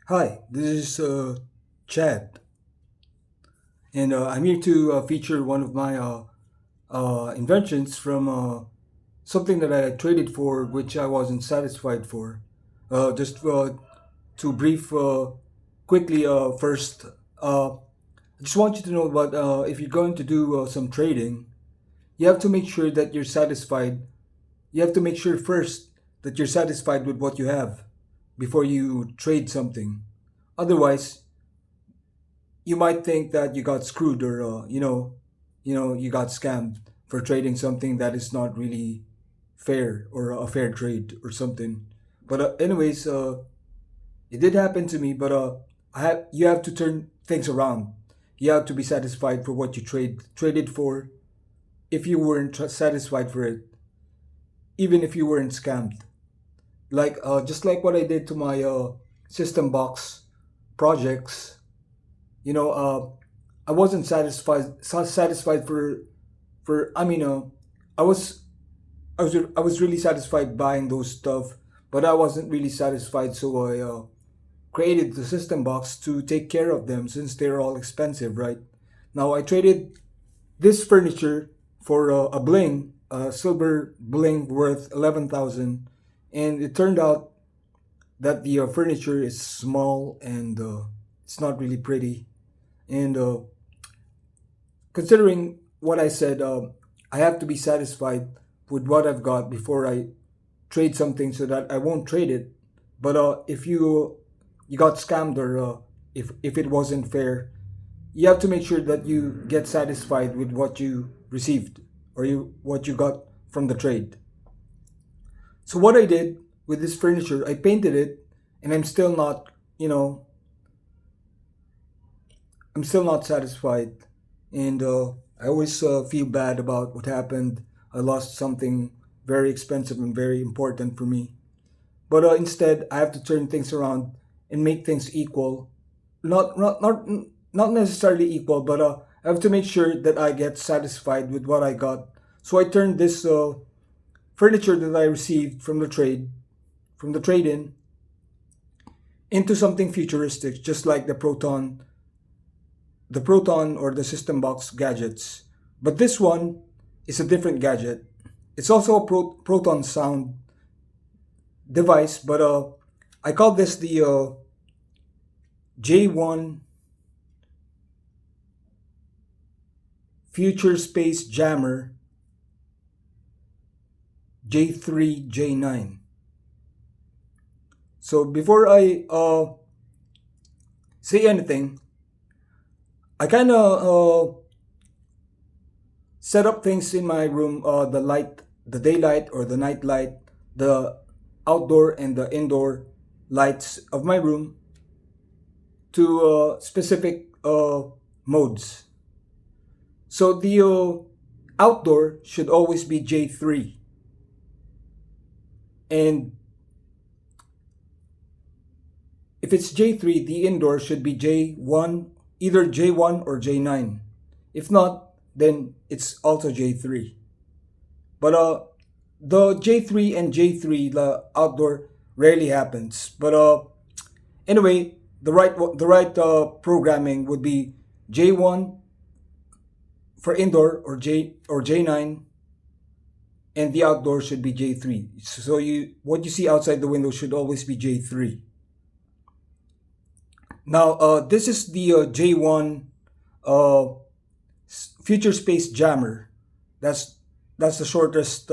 Hi, this is Chad, and I'm here to feature one of my inventions from something that I traded for, which I wasn't satisfied for. Just to brief quickly, first, I just want you to know about if you're going to do some trading, you have to make sure that you're satisfied. You have to make sure first that you're satisfied with what you have before you trade something. Otherwise, you might think that you got screwed or you got scammed for trading something that is not really fair or a fair trade or something. But anyways, it did happen to me. But you have to turn things around. You have to be satisfied for what you traded for. If you weren't satisfied for it, even if you weren't scammed, like just like what I did to my system box projects. I wasn't satisfied for I mean I was I was really satisfied buying those stuff, but I wasn't really satisfied, so I created the system box to take care of them since they're all expensive, right? Now I traded this furniture for a bling, a silver bling worth 11,000, and it turned out that the furniture is small and it's not really pretty. And considering what I said, I have to be satisfied with what I've got before I trade something, so that I won't trade it. But if you got scammed or if it wasn't fair, you have to make sure that you get satisfied with what you received or what you got from the trade. So what I did with this furniture, I painted it, and you know, I'm still not satisfied, and I always feel bad about what happened. I lost something very expensive and very important for me. But instead, I have to turn things around and make things equal. Not necessarily equal, but I have to make sure that I get satisfied with what I got. So I turned this furniture that I received from the trade-in, into something futuristic, just like the Proton or the System Box gadgets. But this one is a different gadget. It's also a Proton sound device, but I call this the J1 Future Space Jammer J3 J9. So before I say anything, I kind of set up things in my room, the light, the daylight or the night light, the outdoor and the indoor lights of my room to specific modes. So the outdoor should always be J3, and if it's J3, the indoor should be J1, either J1 or J9. If not, then it's also J3. But the J3 and J3, the outdoor, rarely happens. But anyway, the right programming would be J1 for indoor or J9, and the outdoor should be J3. So what you see outside the window should always be J3. Now this is the J1 uh, Future Space Jammer. That's that's the shortest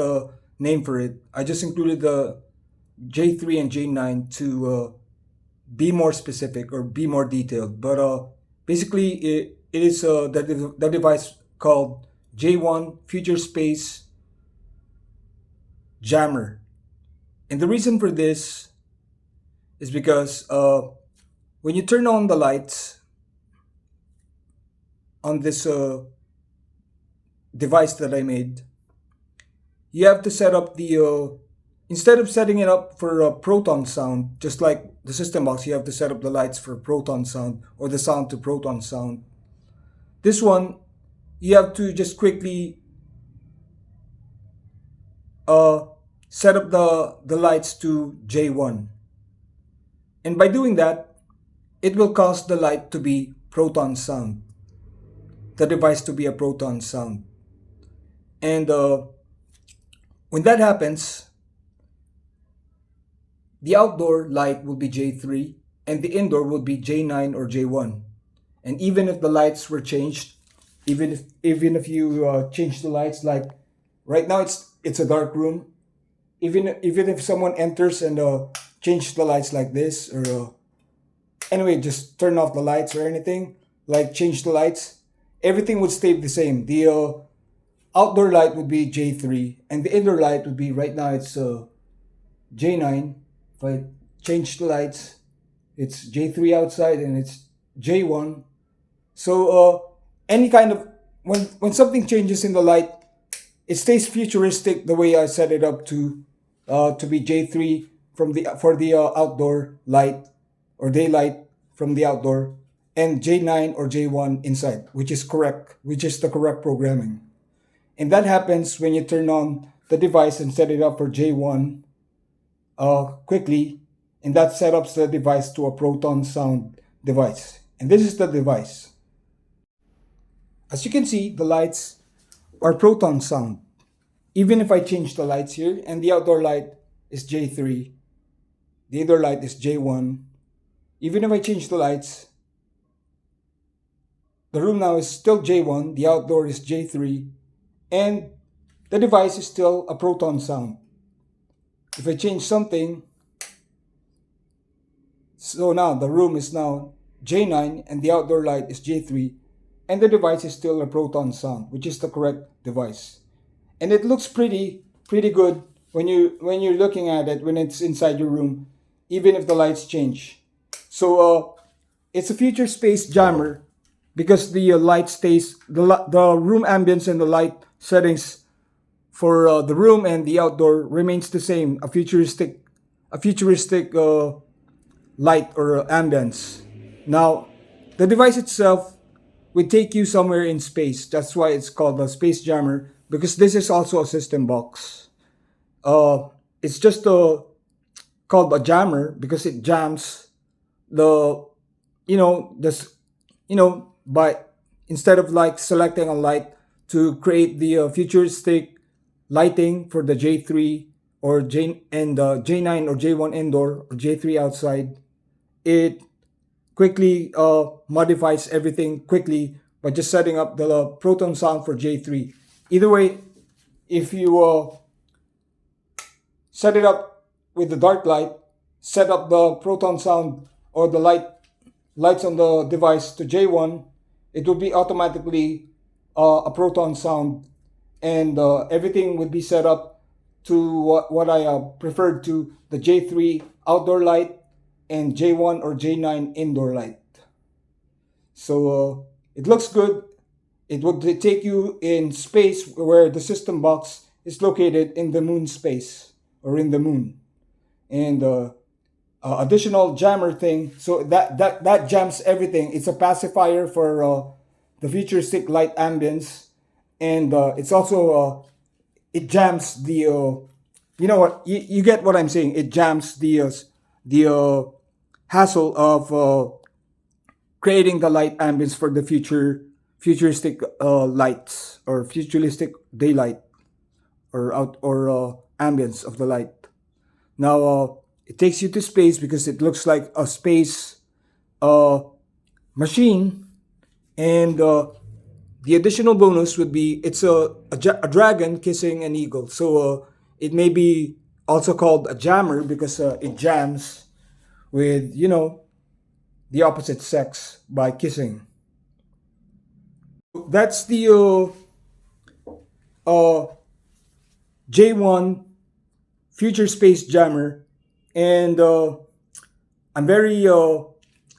name for it. I just included the J3 and J9 to be more specific or be more detailed. But basically, it is the device called J1 Future Space Jammer. And the reason for this is because when you turn on the lights on this device that I made, you have to set up the instead of setting it up for a proton sound, just like the system box, you have to set up the lights for proton sound or the sound to proton sound. This one, you have to just quickly uh, set up the lights to J1. And by doing that, it will cause the light to be proton sound, the device to be a proton sound. And when that happens, the outdoor light will be J3 and the indoor will be J9 or J1. And even if the lights were changed, even if you change the lights, like right now it's a dark room, even if someone enters and change the lights like this, or anyway, just turn off the lights or anything, like change the lights, everything would stay the same. The outdoor light would be J3 and the indoor light would be, right now it's J9. If I change the lights, it's J3 outside and it's J1. So any kind of, when something changes in the light, it stays futuristic the way I set it up to be J3 for the outdoor light or daylight from the outdoor, and J9 or J1 inside, which is correct, which is the correct programming. And that happens when you turn on the device and set it up for J1 quickly, and that sets up the device to a proton sound device. And this is the device. As you can see, the lights are proton sound. Even if I change the lights here, and the outdoor light is J3, the indoor light is J1, even if I change the lights, the room now is still J1, the outdoor is J3, and the device is still a proton sound. If I change something, so now the room is now J9 and the outdoor light is J3, and the device is still a proton sound, which is the correct device. And it looks pretty good when you're looking at it when it's inside your room, even if the lights change. So it's a future space jammer because the light stays, the room ambience and the light settings for the room and the outdoor remains the same, a futuristic light or ambience. Now, the device itself would take you somewhere in space. That's why it's called a space jammer, because this is also a system box. It's just called a jammer because it jams the, by, instead of like selecting a light to create the futuristic lighting for the J3 or J9 or J1 indoor or J3 outside, it quickly modifies everything quickly by just setting up the proton sound for J3. Either way, if you set it up with the dark light, set up the proton sound or the lights on the device to J1, it will be automatically a proton sound, and everything would be set up to what I preferred to, the J3 outdoor light and J1 or J9 indoor light. So it looks good. It would take you in space where the system box is located in the moon space or in the moon. And additional jammer thing, so that jams everything. It's a pacifier for the futuristic light ambience, and it's also it jams the you know what, you get what I'm saying. It jams the hassle of creating the light ambience for the futuristic lights or futuristic daylight or ambience of the light. Now it takes you to space because it looks like a space machine, and the additional bonus would be it's a dragon kissing an eagle. So it may be also called a jammer because it jams with, the opposite sex by kissing. That's the J1 Future Space Jammer, and I'm very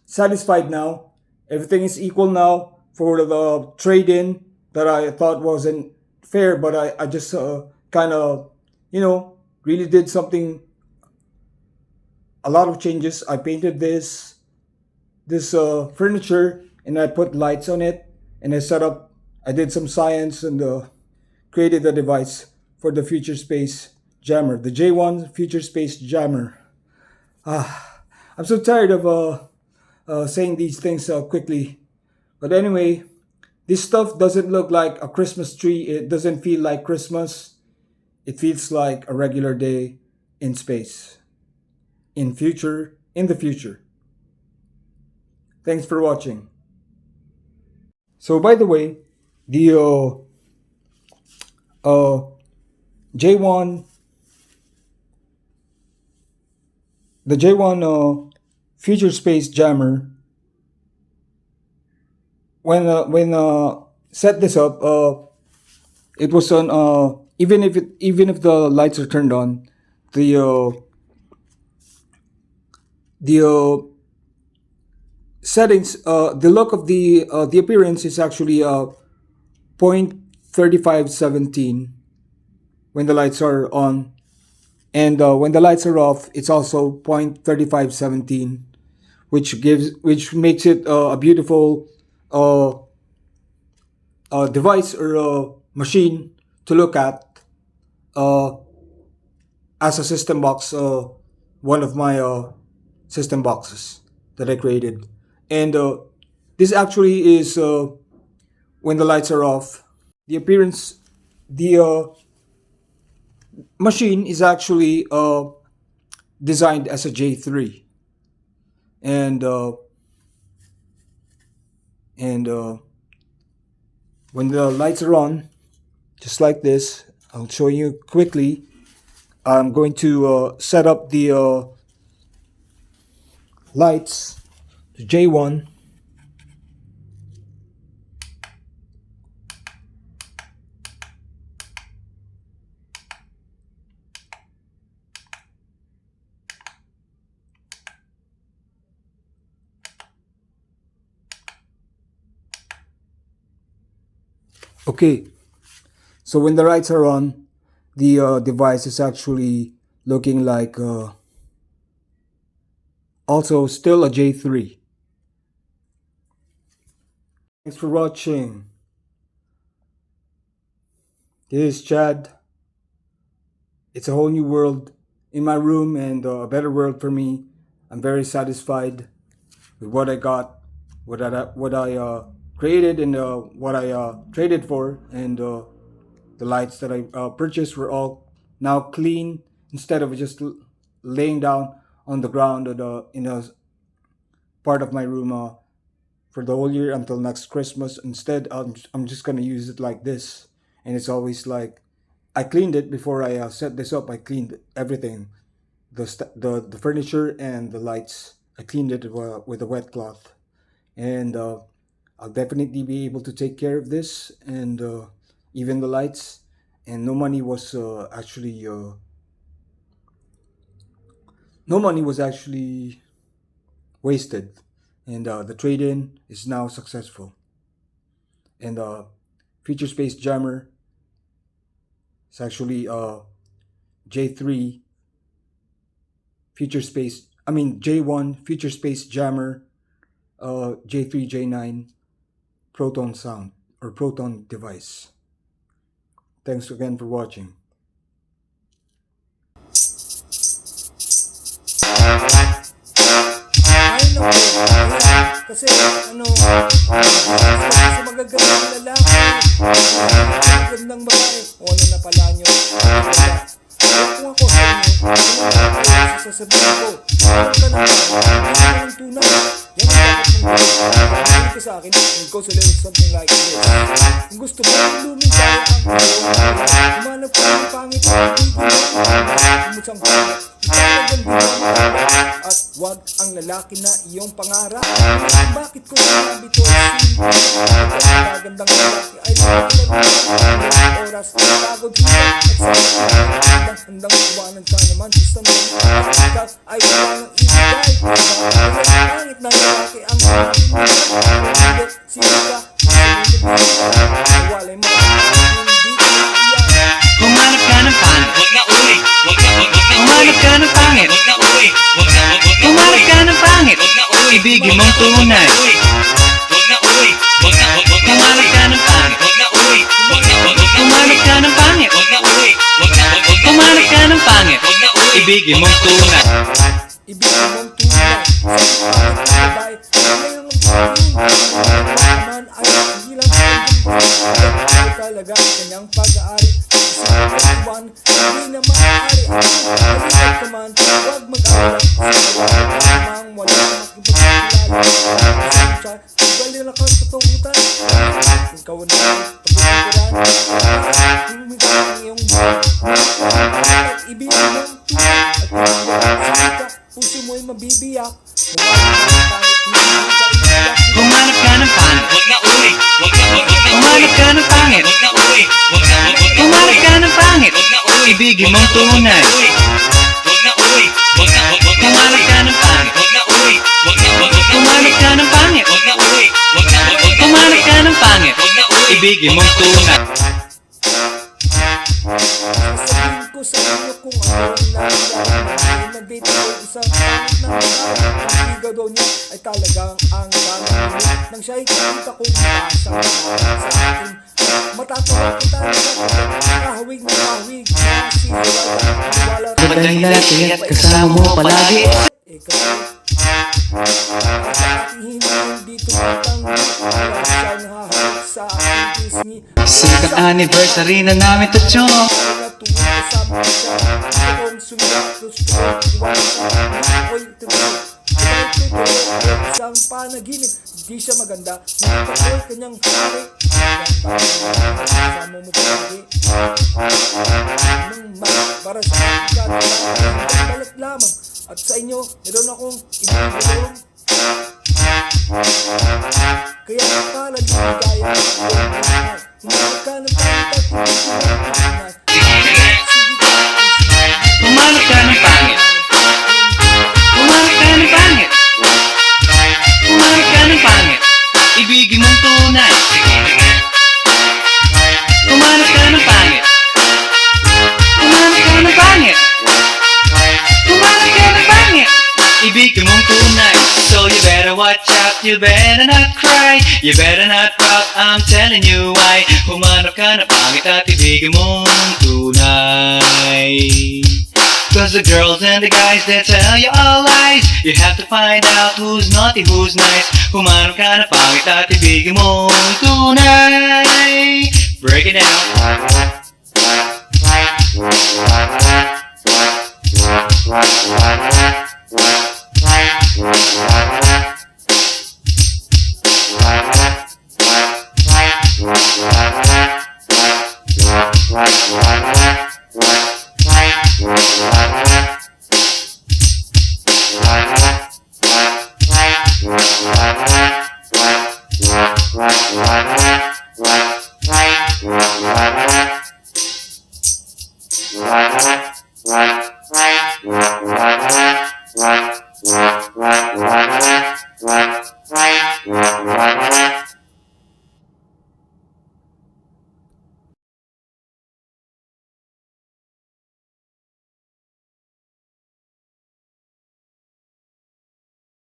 satisfied now. Everything is equal now for the trade-in that I thought wasn't fair, but I just kind of, really did something, a lot of changes. I painted this furniture and I put lights on it, and I did some science and created a device for the Future Space Jammer, the J1 Future Space Jammer. I'm so tired of saying these things quickly. But anyway, this stuff doesn't look like a Christmas tree. It doesn't feel like Christmas. It feels like a regular day in space, in the future. Thanks for watching. So by the way, the J1 the J1 Future Space Jammer, when set this up, it was on even if the lights are turned on, the settings, the look of the appearance is actually 0.3517 when the lights are on, and when the lights are off, it's also 0.3517, which makes it a beautiful device or machine to look at as a system box, one of my system boxes that I created. And this actually is when the lights are off. The appearance, the machine is actually designed as a J3, and when the lights are on, just like this, I'll show you quickly. I'm going to set up the lights to J1. Okay, so when the lights are on, the device is actually looking like also still a J3. Thanks for watching. This is Chad. It's a whole new world in my room, and a better world for me. I'm very satisfied with what I got, what I created, and what I traded for, and the lights that I purchased were all now clean, instead of just laying down on the ground or in a part of my room for the whole year until next Christmas. Instead, I'm just gonna use it like this, and it's always like I cleaned it before I set this up. I cleaned everything, the furniture and the lights. I cleaned it with a wet cloth, and I'll definitely be able to take care of this, and even the lights. And no money was actually wasted, and the trade-in is now successful. And Future Space Jammer is actually J3 J1 Future Space Jammer J3J9 Proton sound or Proton device. Thanks again for watching. Ay, naku. Ayan. Kasi, kasi magagandang lalaki. Magagandang babae. O ano na pala nyo. Kung ako sa inyo, sasabihin ko, huwag ka naman, hindi ka ng tunay. Yan ang dapat mong gawin. Hindi ka sa akin, it goes a little something like this. Kung gusto mo, lumin tayo ang iyong. Humanap ka ng pangit, hindi ko lang. Kumusang pangit, ipalagandang mo. At wag ang lalaki na iyong pangarap. Bakit ko sinabi to? Magagandang lalaki ay lalaki oras, pagod hilang at sa handang iwanan ka naman sa mga ay wala ng ibigay. Pangit na lalaki ang hindi sila ka walay mo hindi ka iyan. Humanap ka ng pangit, wag na uwi. Humanap ka ng pangit, wag na uwi. Humanap ka ng pangit, wag na uwi. Ibigin mong tunay. Wag na uwi. Humanap ka ng pangit, wag na uwi. Humanap ka ng pangit, wag na uwi. Humanap ka ng pangit, wag na uwi. Ibigin mong tunay. Ibigin mong tunay sa pangit na babae. kanyang pag-aari. Iwan, hindi na maaari ang halipad ka man, huwag mag-alala. Lamang wala makipagkilala. Ugali na kang katugutan. Ikaw na pagkukuran. Humiga ang iyong buhay. At ibigay mo ang tunay. At ibigay ka, puso mo'y mabibiyak. Humanap ka ng pangit, wag na uwi. Humanap ka ng pangit, wag na uwi. Humanap ka ng pangit, wag na uwi. Ibigin mong tunay. Wag na uwi. Humanap ka ng pangit, wag na uwi. Humanap ka ng pangit, wag na uwi. Humanap ka ng pangit, wag na uwi. Ibigin mong tunay. Sasabihin ko sa inyo kung ano ang nangyari. Nag-date ko isang pangit na babae. Ang ligaw daw niya ay talagang ang daming nang siya'y nakita kong masang sa akin. Matatawa ko talaga. Kahawig na kahawig. Wala Sabay natin at kasama mo palagi. kasi sa aking hindi tumatang wala siyang hahawig sa aking pisngi. Sikat anniversary na namin to chong. Tuwing kasama siya, gusto kong sumiyak, gusto kong iwan sa ako'y tumulog. Isang panaginip, di siya maganda. Nakakoy kanyang hari. Kasama mo palagi. Nung para sa akin, balat lamang. At sa inyo, meron akong ibibigay. Kaya pala ligaya. Humanap ka ng pangit at Humanap ka ng pangit. Humanap ka ng pangit. Humanap ka ng pangit. Ibigin mong tunay. Humanap ka ng pangit. Humanap ka ng pangit. Humanap ka ng pangit. Ibigin mong tunay. So you better watch out, you better not cry, you better not pout, I'm telling you why. Humanap ka ng pangit at ibigin mong tunay. Cause the girls and the guys, they tell you all lies. You have to find out who's naughty, who's nice. Humanap ka ng pangit at ibigin mong tunay. Break it down.